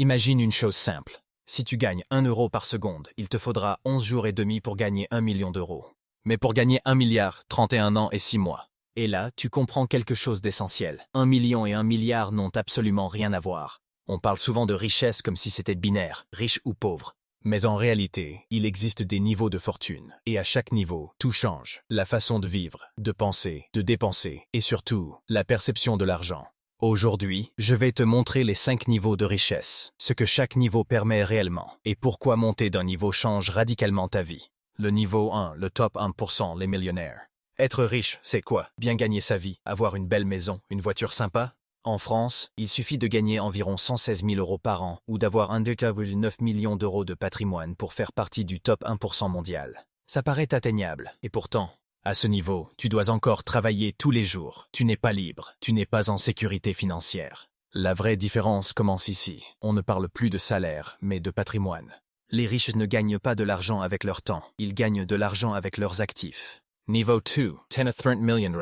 Imagine une chose simple. Si tu gagnes 1 euro par seconde, il te faudra 11 jours et demi pour gagner 1 million d'euros. Mais pour gagner 1 milliard, 31 ans et 6 mois. Et là, tu comprends quelque chose d'essentiel. 1 million et 1 milliard n'ont absolument rien à voir. On parle souvent de richesse comme si c'était binaire, riche ou pauvre. Mais en réalité, il existe des niveaux de fortune. Et à chaque niveau, tout change. La façon de vivre, de penser, de dépenser, et surtout, la perception de l'argent. Aujourd'hui, je vais te montrer les 5 niveaux de richesse, ce que chaque niveau permet réellement, et pourquoi monter d'un niveau change radicalement ta vie. Le niveau 1, le top 1%, les millionnaires. Être riche, c'est quoi? Bien gagner sa vie, avoir une belle maison, une voiture sympa? En France, il suffit de gagner environ 116 000 euros par an ou d'avoir 1,9 million d'euros de patrimoine pour faire partie du top 1% mondial. Ça paraît atteignable, et pourtant, à ce niveau, tu dois encore travailler tous les jours. Tu n'es pas libre, tu n'es pas en sécurité financière. La vraie différence commence ici. On ne parle plus de salaire, mais de patrimoine. Les riches ne gagnent pas de l'argent avec leur temps, ils gagnent de l'argent avec leurs actifs. Niveau 2, 10 million.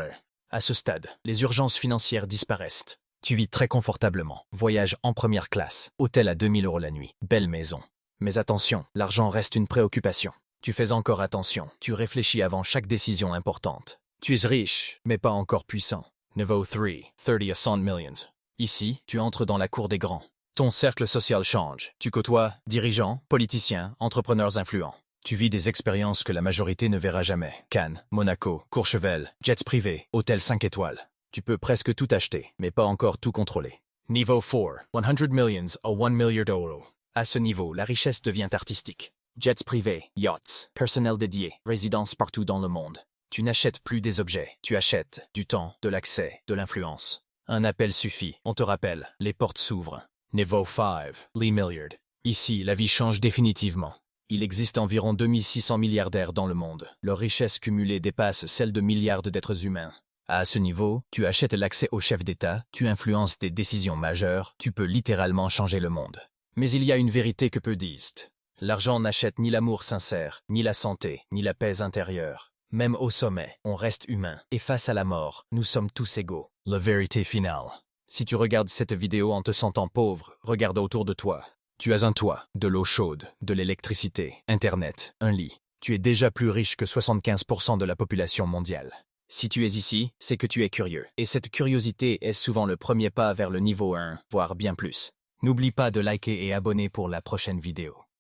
À ce stade, les urgences financières disparaissent. Tu vis très confortablement, voyage en première classe, hôtel à 2000 euros la nuit, belle maison. Mais attention, l'argent reste une préoccupation. Tu fais encore attention, tu réfléchis avant chaque décision importante. Tu es riche, mais pas encore puissant. Niveau 3, 30 à 100 millions. Ici, tu entres dans la cour des grands. Ton cercle social change. Tu côtoies dirigeants, politiciens, entrepreneurs influents. Tu vis des expériences que la majorité ne verra jamais. Cannes, Monaco, Courchevel, jets privés, hôtels 5 étoiles. Tu peux presque tout acheter, mais pas encore tout contrôler. Niveau 4, 100 millions à 1 milliard d'euros. À ce niveau, la richesse devient artistique. Jets privés, yachts, personnel dédié, résidences partout dans le monde. Tu n'achètes plus des objets, tu achètes du temps, de l'accès, de l'influence. Un appel suffit, on te rappelle, les portes s'ouvrent. Niveau 5, les milliards. Ici, la vie change définitivement. Il existe environ 2600 milliardaires dans le monde. Leur richesse cumulée dépasse celle de milliards d'êtres humains. À ce niveau, tu achètes l'accès au chef d'État, tu influences des décisions majeures, tu peux littéralement changer le monde. Mais il y a une vérité que peu disent. L'argent n'achète ni l'amour sincère, ni la santé, ni la paix intérieure. Même au sommet, on reste humain, et face à la mort, nous sommes tous égaux. La vérité finale. Si tu regardes cette vidéo en te sentant pauvre, regarde autour de toi. Tu as un toit, de l'eau chaude, de l'électricité, Internet, un lit. Tu es déjà plus riche que 75% de la population mondiale. Si tu es ici, c'est que tu es curieux. Et cette curiosité est souvent le premier pas vers le niveau 1, voire bien plus. N'oublie pas de liker et abonner pour la prochaine vidéo.